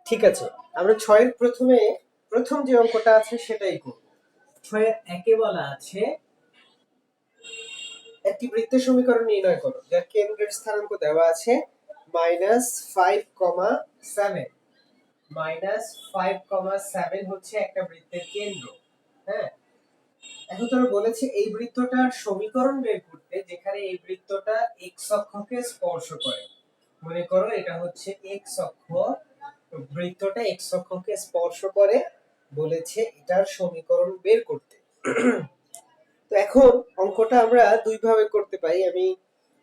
ঠিক আছে, আমরা 6 এর প্রথম যে অঙ্কটা আছে সেটাই করব। 6 এর একে বলা আছে একটি বৃত্তের সমীকরণ নির্ণয় করো যার কেন্দ্রের স্থানাঙ্ক দেওয়া আছে -5,7 -5,7 হচ্ছে একটা বৃত্তের কেন্দ্র। হ্যাঁ, এখন তোরা বলেছে এই বৃত্তটার সমীকরণ বের করতে, যেখানে এই বৃত্তটা x অক্ষকে স্পর্শ করে। মনে করো এটা হচ্ছে x অক্ষ, তো বৃত্তটা x অক্ষকে স্পর্শ করে, বলেছে এটার সমীকরণ বের করতে। তো এখন অঙ্কটা আমরা দুই ভাবে করতে পারি।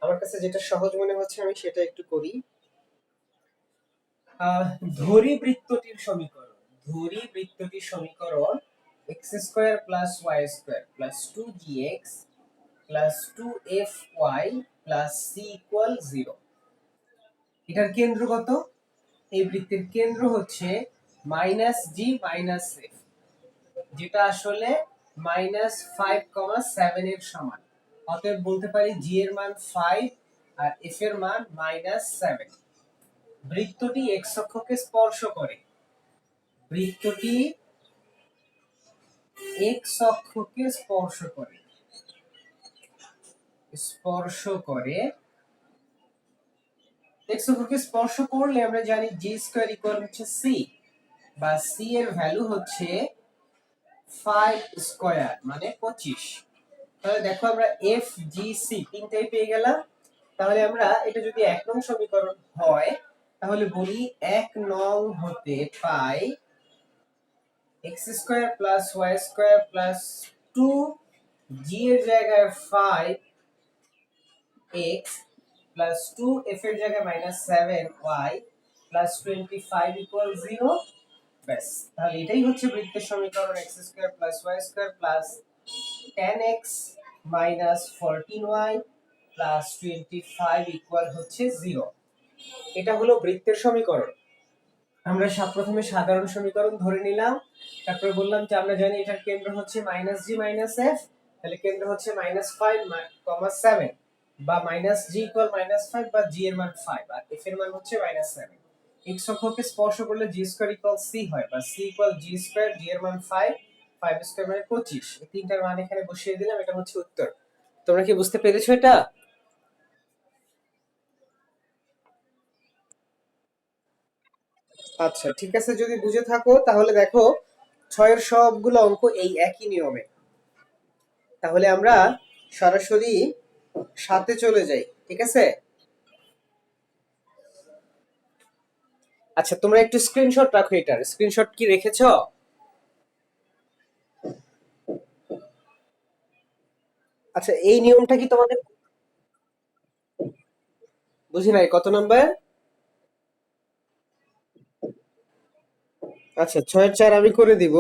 আমার কাছে যেটা সহজ মনে হচ্ছে আমি সেটা একটু করি। ধরি বৃত্তটির সমীকরণ, x² + y² + 2gx + 2fy + c = 0। এটার কেন্দ্র কত? এই বৃত্তের কেন্দ্র হচ্ছে -g - f, যেটা আসলে -5,7 এর সমান। অতএব বলতে পারি g এর মান 5 আর f এর মান -7। বৃত্তটি x অক্ষকে স্পর্শ করে, বৃত্তটি x অক্ষকে স্পর্শ করে x অক্ষকে স্পর্শ করলে আমরা জানি g² হচ্ছে c, বা c এর ভ্যালু হচ্ছে 5² মানে 25। তাহলে দেখো আমরা f g c তিনটাই পেয়ে গেলাম। তাহলে আমরা এটা যদি 1 নং সমীকরণ হয় তাহলে বলি 1 নং হতে পাই x² + y² + 2 g এর জায়গায় 5x + 2 f এর জায়গায় -7y + 25 = 0। ব্যাস, তাহলে এটাই হচ্ছে বৃত্তের সমীকরণ x² + y² + 10x - 14y + 25 হচ্ছে 0। এটা হলো বৃত্তের সমীকরণ। আমরা প্রথমে সাধারণ সমীকরণ ধরে নিলাম, তারপরে বললাম যে আমরা জানি এটার কেন্দ্র হচ্ছে -g - f, তাহলে কেন্দ্র হচ্ছে -5,7 বা -g = -5 বা g এর মান 5 আর f এর মান হচ্ছে -7। x অক্ষকে স্পর্শ করলে g² = c হয়, বা c = g², g এর মান 5, 5² মানে 25। এই তিনটার মান এখানে বসিয়ে দিলাম, এটা হচ্ছে উত্তর। তোমরা কি বুঝতে পেরেছো এটা? আচ্ছা ঠিক আছে, যদি বুঝে থাকো তাহলে দেখো 6 এর সবগুলো অঙ্ক এই একই নিয়মে। তাহলে আমরা সরাসরি 7-এ চলে যাই, ঠিক আছে? আচ্ছা তোমরা একটু স্ক্রিনশট রাখো, এটার স্ক্রিনশট কি রেখেছো? আচ্ছা এই নিয়মটা কি তোমাদের বুঝি নাই, কত নাম্বার? আচ্ছা 6-এর 4 আমি করে দিব,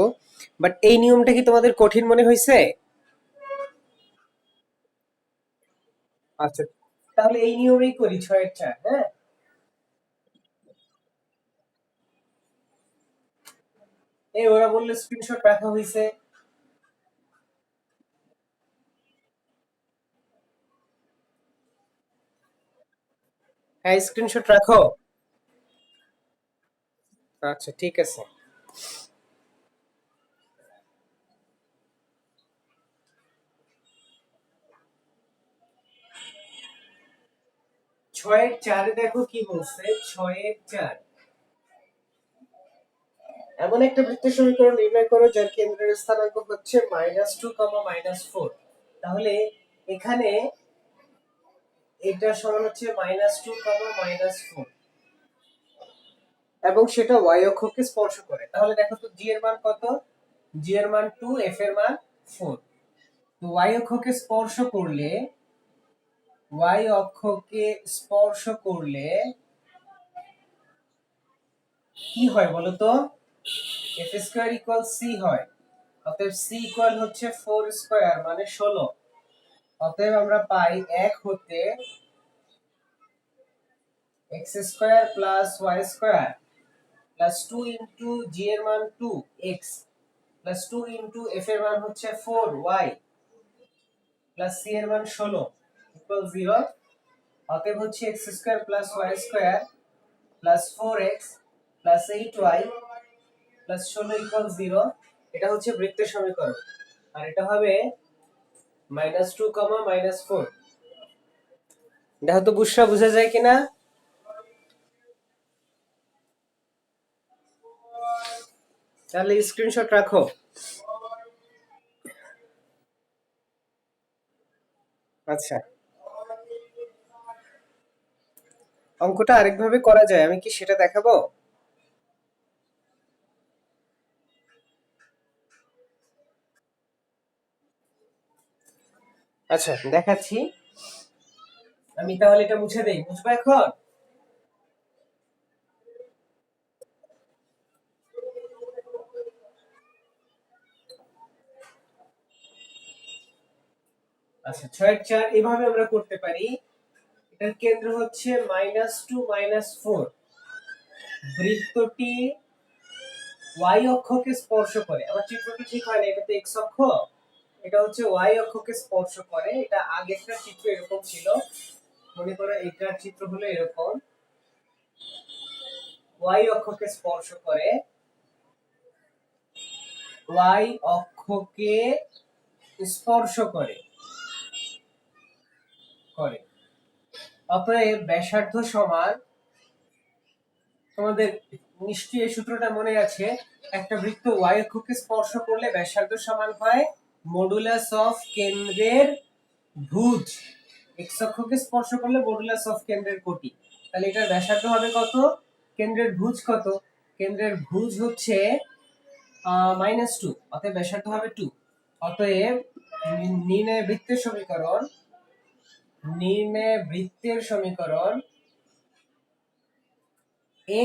বাট এই নিয়মটা কি তোমাদের কঠিন মনে হয়েছে? আচ্ছা তাহলে এই নিয়মেই করি 6-এর 4। হ্যাঁ, এই ওরা বললে স্ক্রিনশট রাখা হয়েছে। হ্যাঁ স্ক্রিনশট রাখো। আচ্ছা ঠিক আছে। 6-এর 4 দেখো কি বলছে। 6-এর 4 এমন একটা বৃত্তের সমীকরণ নির্ণয় করো যার কেন্দ্রের স্থানাঙ্ক হচ্ছে -2, -4। তাহলে এখানে এটা সমান হচ্ছে -2, -4 এবং সেটা y অক্ষকে স্পর্শ করে। তাহলে দেখো তো g এর মান কত? g এর মান 2, f এর মান 4। তো y অক্ষকে স্পর্শ করলে কি হয় বলো তো? f² = c হয়। অতএব c = হচ্ছে 4² মানে 16। অতএব আমরা পাই 1 হতে x² + y² + 2 * g এর মান 2x + 2 * f এর মান হচ্ছে 4y + c এর মান 16 = 0। অতএব হচ্ছে x² + y² + 4x plus 8y plus 16 equal 0, এটা হচ্ছে বৃত্তের সমীকরণ। আর এটা হবে -2, -4। দেখো তো বুঝা বোঝা যায় কিনা? তাহলে স্ক্রিনশট রাখো। আচ্ছা, অঙ্কটা আরেকভাবে করা যায়, আমি কি সেটা দেখাবো? আচ্ছা দেখাচ্ছি। আমি তাহলে এটা মুছে দেই, বুঝবো এখন? আচ্ছা 6/4 এভাবে আমরা করতে পারি। এটার কেন্দ্র হচ্ছে -2, -4। বৃত্তটি y অক্ষকে স্পর্শ করে। আমার চিত্রটি ঠিক হয় না, এটা তো x অক্ষ, এটা হচ্ছে y অক্ষকে স্পর্শ করে। এটা আগেরটা চিত্র এরকম ছিল, মনে করো এটার চিত্র হলো এরকম, y অক্ষকে স্পর্শ করে, y অক্ষকে স্পর্শ করে করে অতএব ব্যাসার্ধ সমান, তোমাদের নিশ্চয়ই এই সূত্রটা মনে আছে, একটা বৃত্ত y অক্ষকে স্পর্শ করলে ব্যাসার্ধ সমান হয় মডুলাস অফ কেন্দ্রের ভুজ, x অক্ষকে স্পর্শ করলে মডুলাস অফ কেন্দ্রের কোটি। তাহলে এটার ব্যাসার্ধ হবে কত? কেন্দ্রের ভুজ কত? কেন্দ্রের ভুজ হচ্ছে -2, অতএব ব্যাসার্ধ হবে 2। অতএব নির্ণয় বৃত্তের সমীকরণ,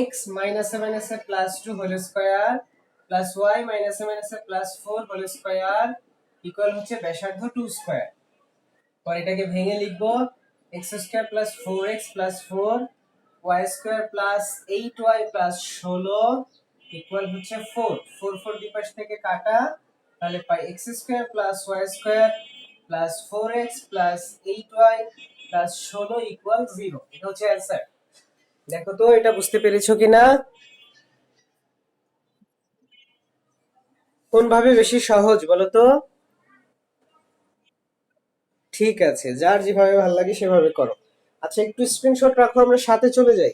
x minus a minus a plus 2 whole square plus y minus a minus a plus 4 whole square equal হচ্ছে ব্যাসার্ধ 2 স্কয়ার। পরে এটাকে ভেঙে লিখবো x square plus 4x plus 4 y square plus 8y plus 16 equal হচ্ছে 4। 4 4 দুই পাশ থেকে কাটা, তাহলে পাই x square plus y square plus 4x plus 8y plus 16 equal 0। এটা হচ্ছে অ্যানসার। দেখো তো এটা বুঝতে পেরেছো কিনা? কোন ভাবে বেশি সহজ বলো তো? ঠিক আছে, যার যেভাবে ভালো লাগে সেভাবে করো। আচ্ছা একটু স্ক্রিনশট রাখো, আমরা সাথে চলে যাই।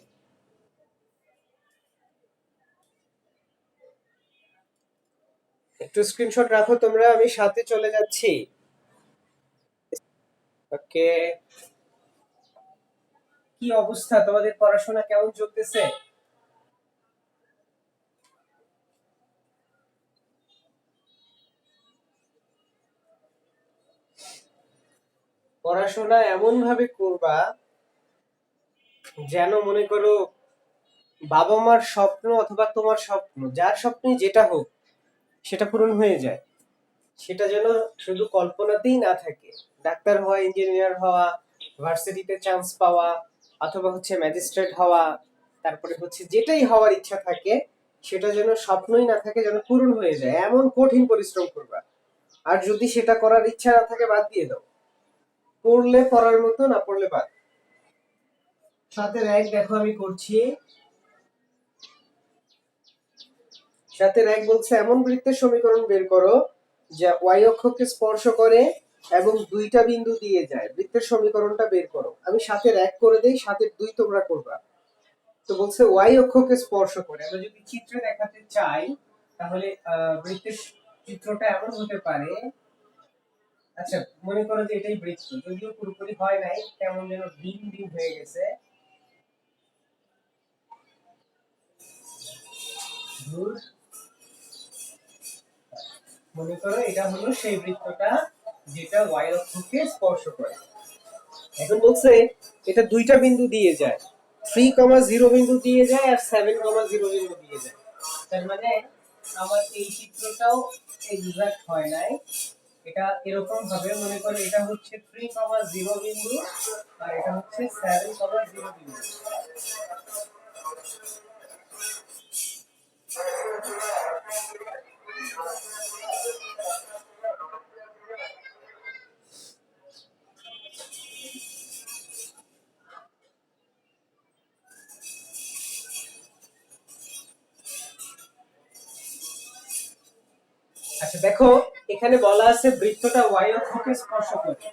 একটু স্ক্রিনশট রাখো তোমরা, আমি সাথে চলে যাচ্ছি। ওকে, কি অবস্থা তোমাদের, পড়াশোনা কেমন চলতেছে? পড়াশোনা এমন ভাবে করবা যেন মনে করো বাবা মার স্বপ্ন অথবা তোমার স্বপ্ন, যার স্বপ্নই যেটা হোক সেটা পূরণ হয়ে যায়। সেটা যেন শুধু কল্পনাতেই না থাকে। ডাক্তার হওয়া, ইঞ্জিনিয়ার হওয়া, ভার্সিটিতে চান্স পাওয়া, অথবা হচ্ছে ম্যাজিস্ট্রেট হওয়া, তারপরে হচ্ছে যেটাই হওয়ার ইচ্ছা থাকে সেটা যেন স্বপ্নই না থাকে, যেন পূরণ হয়ে যায়, এমন কঠিন পরিশ্রম করবা। আর যদি সেটা করার ইচ্ছা না থাকে বাদ দিয়ে দাও, পড়লে পড়ার মতো, না পড়লে বাদ। সাথে র্যাঙ্ক দেখো আমি করছি। সাথে র্যাঙ্ক বলছে এমন বৃত্তের সমীকরণ বের করো যা y অক্ষকে স্পর্শ করে এবং দুইটা বিন্দু দিয়ে যায়। বৃত্তের সমীকরণটা বের করো। আমি সাথে র্যাঙ্ক করে দেই, সাথে 2 তোমরা করবা। তো বলছে y অক্ষকে স্পর্শ করে। আমরা যদি চিত্রে দেখাতে চাই তাহলে বৃত্তের চিত্রটা এমন হতে পারে। আচ্ছা মনে করো যে এটাই বৃত্ত, যদিও পুরোপুরি হয় নাই, কেমন যেন ডিম ডিম হয়ে গেছে। ধুর, মনে করো এটা হলো সেই বৃত্তটা যেটা y অক্ষকে স্পর্শ করে। এখন বলছে এটা দুইটা বিন্দু দিয়ে যায়, 3,0 বিন্দু দিয়ে যায় আর 7,0 বিন্দু দিয়ে যায়। তার মানে আমার এই চিত্রটাও এক্সাক্ট হয় নাই। এটা এরকম ভাবে মনে করো এটা হচ্ছে 3,0 বিন্দু আর এটা হচ্ছে 7,0 বিন্দু। আচ্ছা দেখো, এখানে বলা আছে বৃত্তটা y অক্ষকে স্পর্শ করে।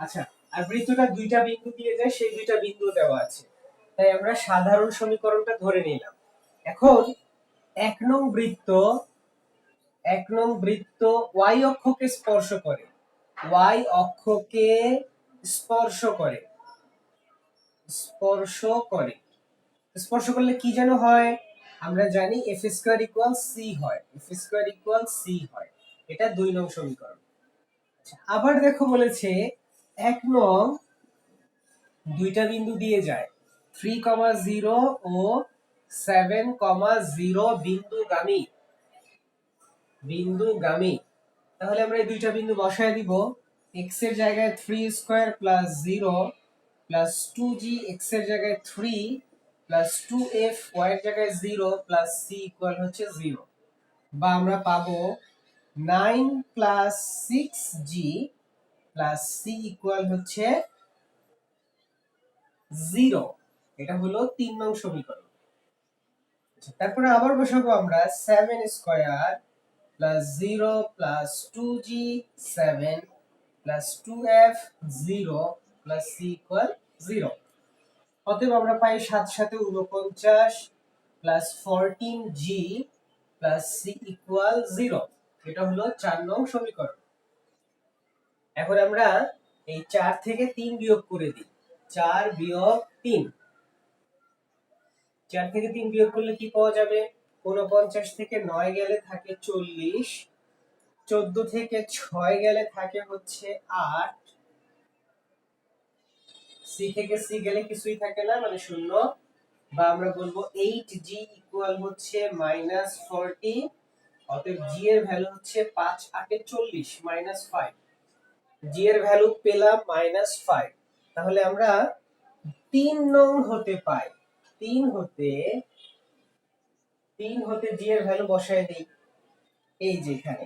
আচ্ছা, আর বৃত্তটা দুইটা বিন্দু দিয়ে যায়, সেই দুইটা বিন্দু দেওয়া আছে, তাই আমরা সাধারণ সমীকরণটা ধরে নিলাম। এখন এক নং বৃত্ত y অক্ষকে স্পর্শ করে, y অক্ষকে স্পর্শ করে, স্পর্শ করে স্পর্শ করলে কি যেন হয়, আমরা জানি f স্কয়ার ইকুয়াল c হয়, f স্কয়ার ইকুয়াল c হয়। এটা 2 নং সমীকরণ। আচ্ছা, আবার দেখো বলেছে এক নং দুইটা বিন্দু দিয়ে যায়, 3,0 ও 7,0 বিন্দুগামী। তাহলে আমরা এই দুইটা বিন্দু বসায় দিব। x এর জায়গায় 3 square plus 0 plus 2g, x এর জায়গায় 3 প্লাস 2f, y এর জায়গায় 0 প্লাস c ইকুয়াল হচ্ছে 0। বা আমরা পাবো 9 plus 6g plus c equal হচ্ছে 0। এটা হলো 3 নং সমীকরণ। তারপরে আবার বসাবো আমরা 7 square plus 0 plus 2g 7 plus 2f 0 plus c equal 0। অতএব আমরা পাই 7 সাথে 49 plus 14g plus c equal 0। এটা হলো 4 নং সমীকরণ। এখন আমরা এই 4 থেকে 3 বিয়োগ করে দিই। 4 বিয়োগ 3, 4 থেকে 3 বিয়োগ করলে কি পাওয়া যাবে? 49 থেকে 9 গেলে থাকে 40, 14 থেকে 6 গেলে থাকে হচ্ছে 8, সি থেকে সি গেলে কিছুই থাকে না, মানে শূন্য। বা আমরা বলবো 8g ইকুয়াল হচ্ছে -40। অতএব g এর ভ্যালু হচ্ছে 5 8 40 -5। g এর ভ্যালু পেলাম -5। তাহলে আমরা 3 নং হতে পাই। 3 হতে g এর ভ্যালু বসায় দেই এই যে এখানে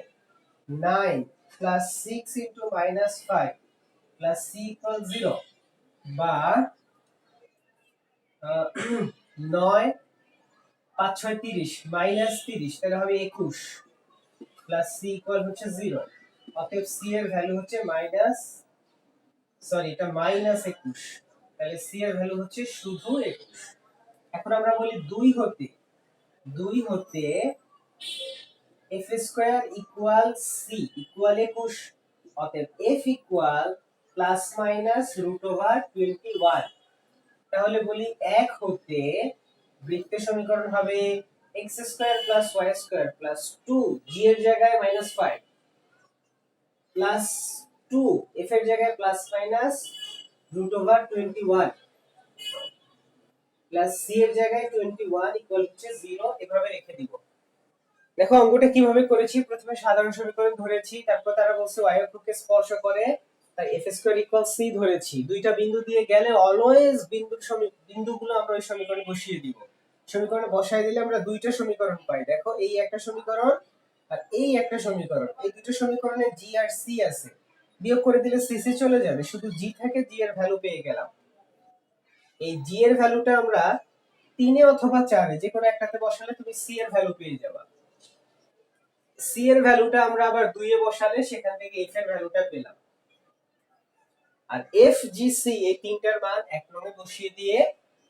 9 plus 6 into -5 plus c equal 0। বা 9 5 6 30 -30, তাহলে হবে 21 প্লাস c ইকুয়াল হচ্ছে 0। অতএব c এর ভ্যালু হচ্ছে এটা -21। তাহলে c এর ভ্যালু হচ্ছে শুধু 21। এখন আমরা বলি 2 হতে f square equal c equal 21। অতএব f ইকুয়াল প্লাস মাইনাস √21। তাহলে বলি 1 হতে বৃত্তের সমীকরণ হবে x square plus y square plus 2 g এর জায়গায় -5 প্লাস 2 f এর জায়গায় প্লাস মাইনাস √21 প্লাস c এর জায়গায় 21 ইকুয়াল হচ্ছে 0। এভাবে রেখে দিব। দেখো অঙ্কটা কিভাবে করেছি, প্রথমে সাধারণ সমীকরণ ধরেছি, তারপর তারা বলছে y অক্ষকে স্পর্শ করে, তাই f স্কয়ার ইকুয়াল c ধরেছি। দুইটা বিন্দু দিয়ে গেলে অলওয়েজ বিন্দুগুলো আমরা ওই সমীকরণে বসিয়ে দিব। সমীকরণে বসায় দিলে আমরা দুইটা সমীকরণ পাই। দেখো এই একটা সমীকরণ আর এই একটা সমীকরণ, এই দুটো সমীকরণে g আর c আছে। বিয়োগ করে দিলে c c চলে যাবে, শুধু g থেকে g এর ভ্যালু পেয়ে গেলাম। এই g এর ভ্যালুটা আমরা 3 এ অথবা 4 এ যে কোনো একটাতে বসালে তুমি c এর ভ্যালু পেয়ে যাবে। c এর ভ্যালুটা আমরা আবার 2 এ বসালে সেখান থেকে f এর ভ্যালুটা পেলাম। আর f g c এই তিনটার মান এক নঙে বসিয়ে দিয়ে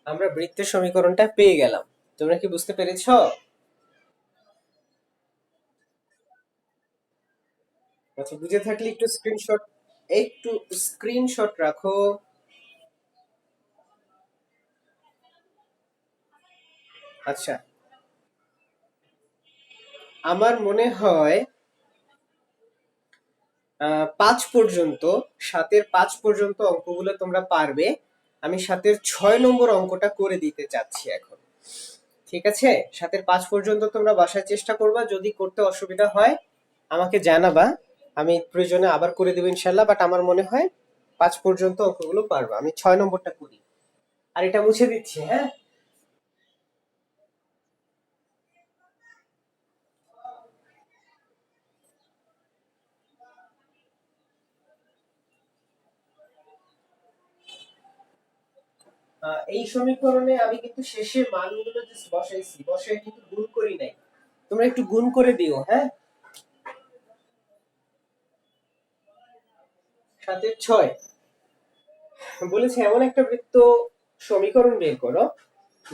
আমরা বৃত্তের সমীকরণটা পেয়ে গেলাম। তোমরা কি বুঝতে পেরেছো? আচ্ছা, বুঝে থাকলে একটু স্ক্রিনশট রাখো। আচ্ছা, আমার মনে হয় 5 পর্যন্ত, 7-এর 5 পর্যন্ত অঙ্কগুলো তোমরা পারবে। আমি 7-এর 6 নম্বর অঙ্কটা করে দিতে চাচ্ছি এখন। ঠিক আছে, 7-এর 5 পর্যন্ত তোমরা বাসায় চেষ্টা করবা, যদি করতে অসুবিধা হয় আমাকে জানাবা, আমি প্রয়োজনে আবার করে দেব ইনশাআল্লাহ। বাট আমার মনে হয় 5 পর্যন্ত অঙ্কগুলো পারবা। আমি 6 নম্বরটা করি, আর এটা মুছে দিচ্ছি। হ্যাঁ, এই সমীকরণে আমি কিন্তু শেষে মানগুলো জাস্ট বসাইছি, বসাই কিন্তু গুণ করি নাই। তোমরা একটু গুণ করে দিও, হ্যাঁ। 7/6 বলেছে এমন একটা বৃত্ত সমীকরণ বের করো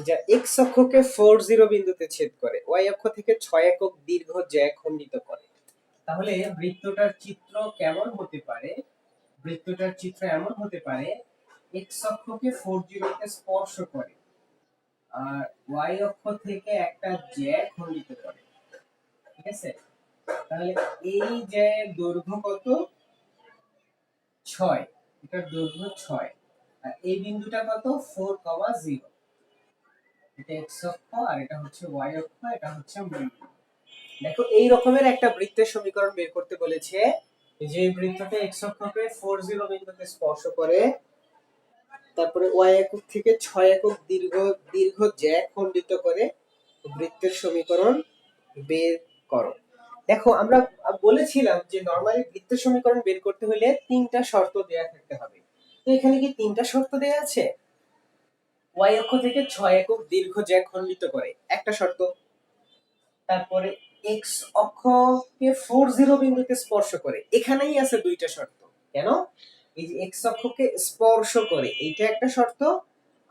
যা x অক্ষকে 40 বিন্দুতে ছেদ করে, y অক্ষ থেকে 6 একক দীর্ঘ জ্যা খণ্ডিত করে। তাহলে বৃত্তটার চিত্র কেমন হতে পারে? বৃত্তটার চিত্র এমন হতে পারে, x অক্ষকে 40 তে স্পর্শ করে আর y অক্ষ থেকে একটা জ্যা খণ্ডিত করে। ঠিক আছে, তাহলে এই জ্যায়ের দৈর্ঘ্য কত? 6, এটার দৈর্ঘ্য 6, আর এই বিন্দুটা কত? 4,0। এটা x অক্ষ আর এটা হচ্ছে y অক্ষ, এটা হচ্ছে মূল। দেখো এই রকমের একটা বৃত্তের সমীকরণ বের করতে বলেছে, যে বৃত্তটা x অক্ষকে 40 বিন্দুতে স্পর্শ করে, তারপরে y একক থেকে 6 একক দীর্ঘ জ্যা খণ্ডিত করে, বৃত্তের সমীকরণ বের করো। দেখো আমরা বলেছিলাম যে নরমালি বৃত্তের সমীকরণ বের করতে হলে তিনটা শর্ত দেয়া থাকতে হবে। তো এখানে কি তিনটা শর্ত দেয়া আছে? y অক্ষ থেকে 6 একক দীর্ঘ জ্যা খণ্ডিত করে, একটা শর্ত। তারপরে x অক্ষকে 40 বিন্দুতে স্পর্শ করে, এখানেই আছে দুইটা শর্ত। কেন? এই যে x অক্ষকে স্পর্শ করে এইটা একটা শর্ত,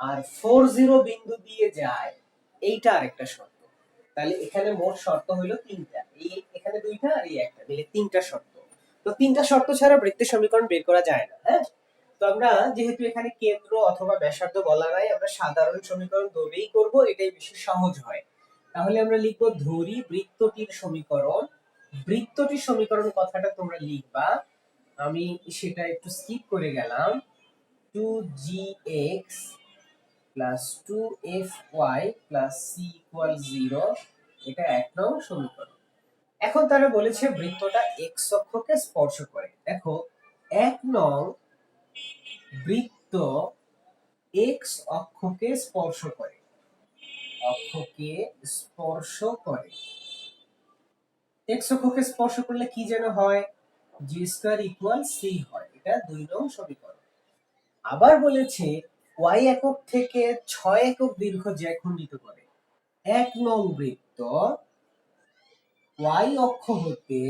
আর 40 বিন্দু দিয়ে যায় এইটা আরেকটা শর্ত। তাহলে এখানে মোট শর্ত হলো তিনটা, এই এখানে দুইটা আর এই একটা, মিলে তিনটা শর্ত। তো তিনটা শর্ত ছাড়া বৃত্তের সমীকরণ বের করা যায় না, হ্যাঁ। তো আমরা যেহেতু এখানে কেন্দ্র অথবা ব্যাসার্ধ বলা নাই, আমরা সাধারণ সমীকরণ ধরেই করব, এটাই বেশি সহজ হয়। তাহলে আমরা লিখবো ধরি বৃত্তটির সমীকরণ। বৃত্তটির সমীকরণ কথাটা তোমরা লিখবা, আমি সেটা একটু স্কিপ করে গেলাম। 2gx plus 2fy plus c equal 0, এটা 1 নং সমীকরণ। এখন তারা বলেছে বৃত্তটা x অক্ষকে স্পর্শ করে। দেখো 1 নং বৃত্ত x অক্ষকে স্পর্শ করে, অক্ষকে স্পর্শ করে। x অক্ষকে স্পর্শ করলে কি যেন হয়? g স্কয়ার ইকুয়াল c হয়, এটা 2 নং সমীকরণ। আবার বলেছে y একক থেকে 6 একক দীর্ঘ জ্যা খণ্ডিত করে। 1 নং বৃত্ত y অক্ষ হতে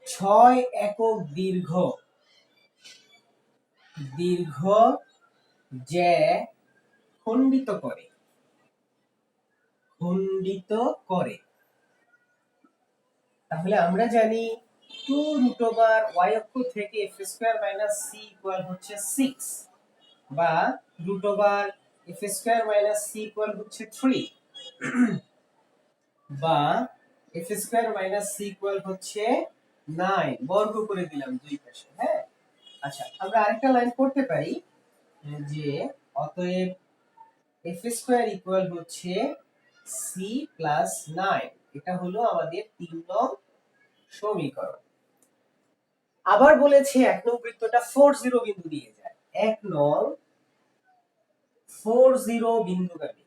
6 একক দীর্ঘ জ্যা খণ্ডিত করে, তাহলে আমরা জানি 2 রুট ওভার y অক্ষ থেকে f square minus c equal হচ্ছে 6, বা root over f square minus c equal হচ্ছে 3, বা f square minus c equal হচ্ছে 9, বর্গ করে দিলাম দুই পাশে, হ্যাঁ। আচ্ছা, আমরা আরেকটা লাইন করতে পারি যে অতএব f স্কয়ার ইকুয়াল হচ্ছে c প্লাস 9, এটা হলো আমাদের 3 নং সমীকরণ। আবার বলেছে 1 নং বৃত্তটা 40 বিন্দু দিয়ে যায়, 1 নং 40 বিন্দুগামী।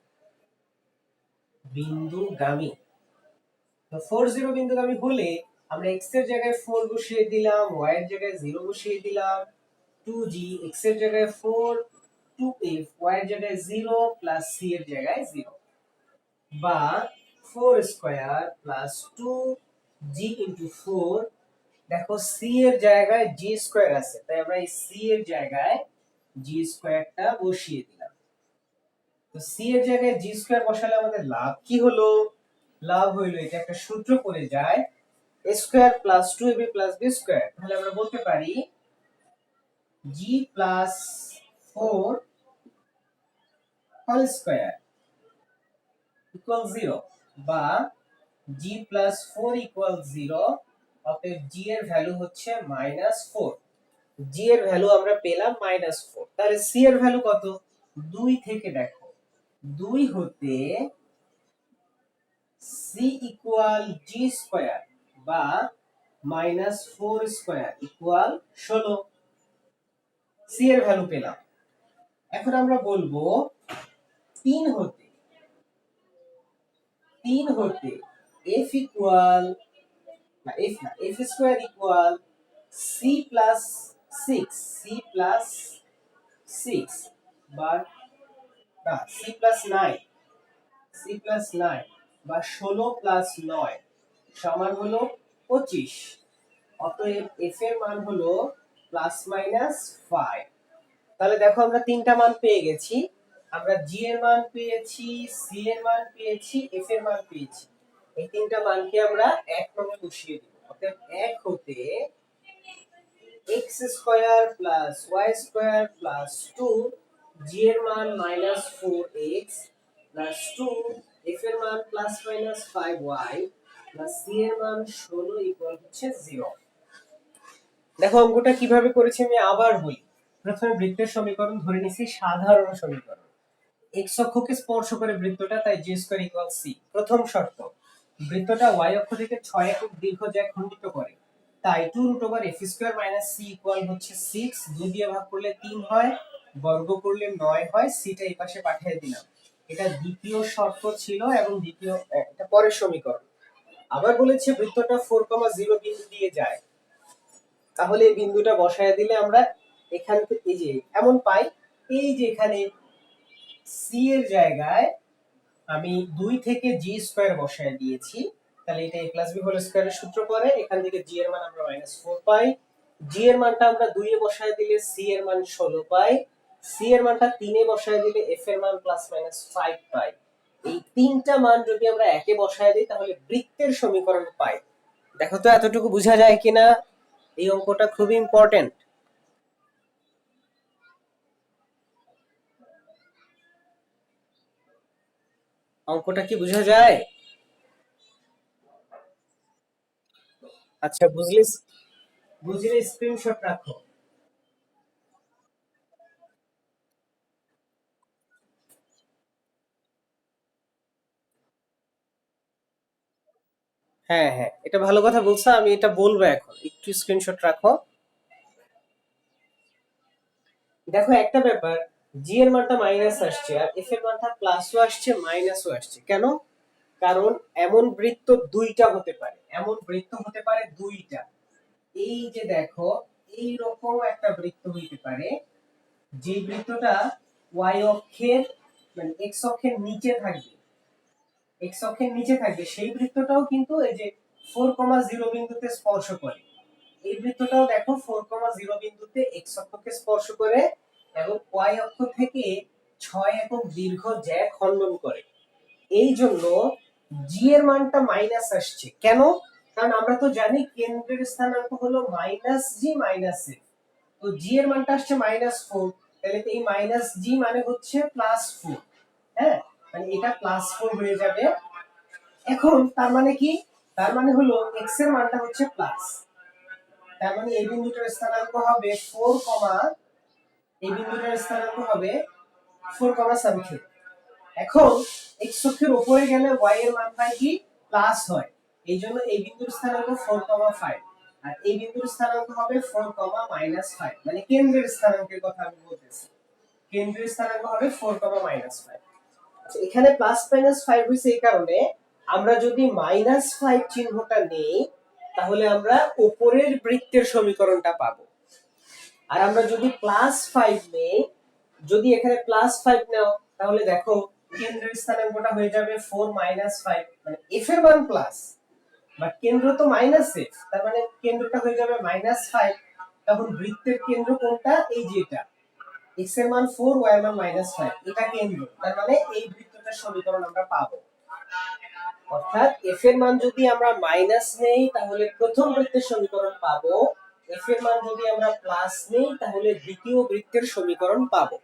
তো 40 বিন্দুগামী হলে আমরা x এর জায়গায় 4 বসিয়ে দিলাম, y এর জায়গায় 0 বসিয়ে দিলাম, 2g, x এর জায়গায় 4, 2f, y এর জায়গায় 0 প্লাস c এর জায়গায় 0, বা 4 স্কয়ার প্লাস 2g ইনটু 4। দেখো c এর জায়গায় g স্কয়ার আছে, তাই আমরা এই c এর জায়গায় g স্কয়ারটা বসিয়ে দিলাম। তো c এর জায়গায় g স্কয়ার বসালে আমাদের লাভ কি হলো? লাভ হইলো, এটা একটা সূত্র পড়ে যায়, a square plus 2ab plus b square. তাহলে আমরা বলতে পারি g plus 4 whole square equal 0, বা g প্লাস 4 ইকুয়াল 0। অতএব g এর ভ্যালু হচ্ছে -4, g এর ভ্যালু আমরা পেলাম -4। তাহলে c এর ভ্যালু কত? 2 থেকে দেখো, 2 হতে c ইকুয়াল g স্কয়ার বা -4 স্কয়ার ইকুয়াল 16, c এর ভ্যালু পেলাম। এখন আমরা বলবো 3 হতে f ইকুয়াল না f না f square equal c plus 6, c plus 6 বা না c+9 বা 16+9 সমান হলো 25। অতএব f এর মান হলো ±5। তাহলে দেখো আমরা তিনটা মান পেয়ে গেছি। আমরা g এর মান পেয়েছি, c এর মান পেয়েছি, f এর মান পেয়েছি। এই তিনটা মানকে আমরা এক নঙে বসিয়ে দিব। অতএব 1 হতে x² + y² + 2, g এর মান -4x + 2, f এর মান ±5y + c এর মান 16 হচ্ছে 0। দেখো অঙ্কটা কিভাবে করেছি আমি আবার বলি। প্রথমে বৃত্তের সমীকরণ ধরে নিছি সাধারণ সমীকরণ। x অক্ষকে স্পর্শ করে বৃত্তটা, তাই g² = c। প্রথম শর্ত, বৃত্তটা y অক্ষ থেকে 6 একক দীর্ঘ জ্যা খণ্ডিত করে, তাই 2√f² - c হচ্ছে 6। 2 দিয়ে ভাগ করলে 3 হয়, বর্গ করলে 9 হয়। সিটা এই পাশে পাঠিয়ে দিলাম। এটা দ্বিতীয় শর্ত ছিল এবং এটা পরের সমীকরণ। আবার বলেছে বৃত্তটা 4,0 বিন্দু দিয়ে যায়, তাহলে এই বিন্দুটা বসায় দিলে আমরা এখান থেকে এই যে এমন পাই, এই যে এখানে c এর জায়গায় আমি 2 থেকে g² বসায় দিয়েছি, তাহলে এটা a + b² এর সূত্র পড়ে। এখান থেকে g এর মান আমরা -4 পাই, g এর মানটা আমরা 2 এ বসায় দিলে c এর মান 16 পাই, c এর মানটা 3 এ বসায় দিলে f এর মান ±5 পাই। এই তিনটা মান যদি আমরা একে বসায় দিই তাহলে বৃত্তের সমীকরণ পাই। দেখো তো এতটুকু বোঝা যায় কিনা? এই অঙ্কটা খুবই ইম্পর্টেন্ট। অঙ্কটা কি বোঝা যায়? আচ্ছা, বুঝলে স্ক্রিনশট রাখো। হ্যাঁ হ্যাঁ, এটা ভালো কথা বলছো, আমি এটা বলবো এখন, একটু স্ক্রিনশট রাখো। দেখো একটা ব্যাপার, জি এর মানটা মাইনাস আসছে আর এফ এর মানটা প্লাসও আসছে মাইনাসও আসছে। কেন? কারণ এমন বৃত্ত দুইটা হতে পারে, এমন বৃত্ত হতে পারে দুইটা। এই যে দেখো, এই রকম একটা বৃত্ত হইতে পারে, যে বৃত্তটা ওয়াই অক্ষের মানে এক্স অক্ষের নিচে থাকবে, এক্স অক্ষের নিচে থাকবে, সেই বৃত্তটাও কিন্তু এই যে 4,0 বিন্দুতে স্পর্শ করে। এই বৃত্তটাও দেখো 4,0 বিন্দুতে এক্স অক্ষকে স্পর্শ করে এবং ওয়াই অক্ষ থেকে 6 একক দীর্ঘ জ্যা খণ্ডন করে। এই জন্য জি এর মানটা মাইনাস আসছে। কেন? কারণ আমরা তো জানি কেন্দ্রের স্থানাঙ্ক হলো -g - f। তো জি এর মানটা আসছে -4, তাহলে এই -g মানে হচ্ছে +4। হ্যাঁ, মানে এটা +4 হয়ে যাবে। এখন তার মানে কি? তার মানে হলো x এর মানটা হচ্ছে প্লাস, তার মানে এই বিন্দুটার স্থানাঙ্ক হবে 4, এই বিন্দুটার স্থানাঙ্ক হবে 4, সামথিং। এখন x অক্ষের উপরে গেলে y এর মান হয় কি প্লাস হয়, এইজন্য এই বিন্দুর স্থানাঙ্ক 4,5 আর এই বিন্দুর স্থানাঙ্ক হবে 4, -5। মানে কেন্দ্রের স্থানাঙ্কের কথা আমি বলতেছি, কেন্দ্রের স্থানাঙ্ক হবে 4, -5। আচ্ছা, এখানে +-5 হইছে এই কারণে, আমরা যদি -5 চিহ্নটা নেই তাহলে আমরা উপরের বৃত্তের সমীকরণটা পাবো। আর আমরা যদি +5 নেই, যদি এখানে +5 নাও তাহলে দেখো কেন্দ্রের স্থানাঙ্কটা হয়ে যাবে 4, মানে f এর মান প্লাস বাট কেন্দ্র তো -f, তার মানে কেন্দ্রটা হয়ে যাবে -5। তখন বৃত্তের কেন্দ্র কোনটা? এই যে এটা, x এর মান 4, y এর মান -5, এটা কেন্দ্র। তার মানে এই বৃত্তটার সমীকরণ আমরা পাবো। অর্থাৎ f এর মান যদি আমরা মাইনাস নেই তাহলে প্রথম বৃত্তের সমীকরণ পাবো, f এর মান যদি আমরা প্লাস নেই তাহলে দ্বিতীয় বৃত্তের সমীকরণ পাবো।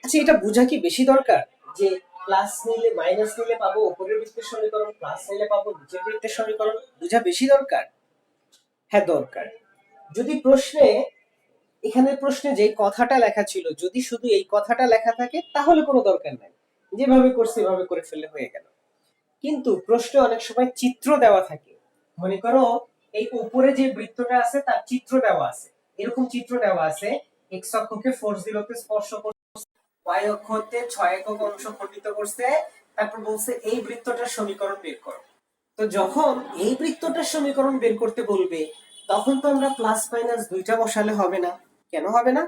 আচ্ছা, এটা বোঝা কি বেশি দরকার যে প্লাস নিলে মাইনাস নিলে পাবো উপরের বৃত্তের সমীকরণ, প্লাস নিলে পাবো নিচের বৃত্তের সমীকরণ? বোঝা বেশি দরকার? হ্যাঁ দরকার। যদি প্রশ্নে, এখানে প্রশ্নে যে কথাটা লেখা ছিল, যদি শুধু এই কথাটা লেখা থাকে তাহলে কোনো দরকার নাই, যেভাবে করছি এভাবে করে ফেললে হয়ে গেল। কিন্তু প্রশ্নে অনেক সময় চিত্র দেওয়া থাকে। মনে করো এই উপরে যে বৃত্তটা আছে তার চিত্র দেওয়া আছে, এরকম চিত্র দেওয়া আছে, x অক্ষকে 4, 0 তে স্পর্শ করছে, y অক্ষতে 6 একক অংশ খণ্ডিত করছে, তারপর বলছে এই বৃত্তটার সমীকরণ বের করো। তো যখন এই বৃত্তটার সমীকরণ বের করতে বলবে তখন তো আমরা প্লাস মাইনাস দুইটা বসালে হবে না। কেন হবে না?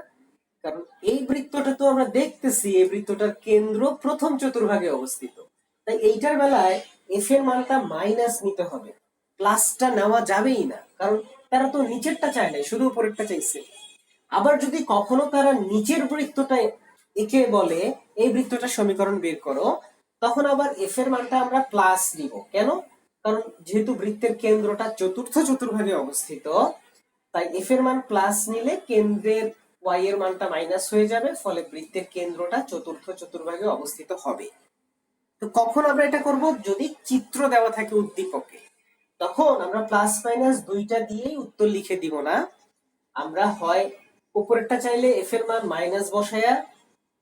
কারণ এই বৃত্তটা তো আমরা দেখতেছি এই বৃত্তটার কেন্দ্র প্রথম চতুর্ভাগে অবস্থিত, তাই এইটার বেলায় এফ এর মানটা মাইনাস নিতে হবে, প্লাসটা নেওয়া যাবেই না, কারণ তারা তো নিচেরটা চায় না, শুধু উপরেরটা চাইছে। আবার যদি কখনো তারা নিচের বৃত্তটা একে বলে এই বৃত্তটার সমীকরণ বের করো, তখন আবার এফ এর মানটা আমরা প্লাস নিব। কেন? কারণ যেহেতু বৃত্তের কেন্দ্রটা চতুর্থ চতুর্ভাগে অবস্থিত, তাই এফ এর মান প্লাস নিলে কেন্দ্রের ওয়াই এর মানটা মাইনাস হয়ে যাবে, ফলে বৃত্তের কেন্দ্রটা চতুর্থ চতুর্ভাগে অবস্থিত হবে। তো কখন আমরা এটা করব? যদি চিত্র দেওয়া থাকে উদ্দীপকে, তখন আমরা প্লাস মাইনাস দুইটা দিয়েই উত্তর লিখে দিব না, আমরা হয় উপরেরটা চাইলে এফ এর মান মাইনাস বসায়া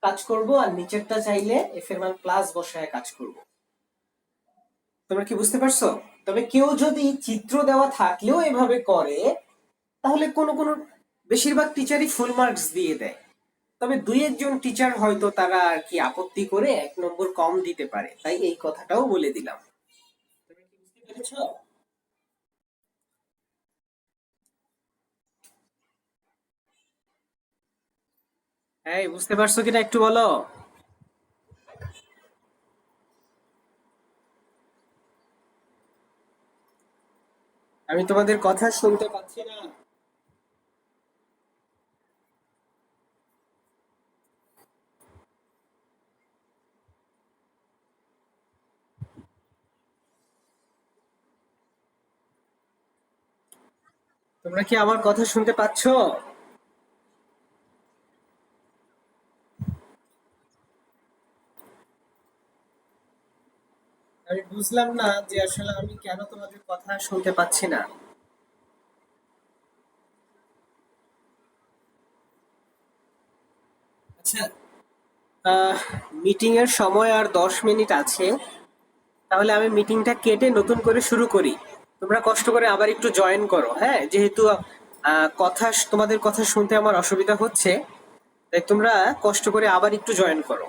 কাজ করব, আর নিচেরটা চাইলে এফ এর মান প্লাস বসায়া কাজ করব। তোমরা কি বুঝতে পারছো? তবে কেউ যদি চিত্র দেওয়া থাকলেও এভাবে করে, তাহলে কোন কোন বেশিরভাগ টিচারই ফুল মার্কস দিয়ে দেয়। তবে দুই একজন টিচার হয়তো তারা আর কি আপত্তি করে 1 নম্বর কম দিতে পারে, তাই এই কথাটাও বলে দিলাম। তুমি কি বুঝতে পেরেছো? হ্যাঁ, বুঝতে পারছো কিনা একটু বলো। আমি তোমাদের কথা শুনতে পাচ্ছি না। তোমরা কি আমার কথা শুনতে পাচ্ছো? আমি বুঝলাম না যে আসলে আমি কেন তোমাদের কথা শুনতে পাচ্ছি না। আচ্ছা, মিটিং এর সময় আর 10 মিনিট আছে, তাহলে আমি মিটিংটা কেটে নতুন করে শুরু করি। তোমরা কষ্ট করে আবার একটু জয়েন করো, হ্যাঁ, যেহেতু তোমাদের কথা শুনতে আমার অসুবিধা হচ্ছে, তাই তোমরা কষ্ট করে আবার একটু জয়েন করো।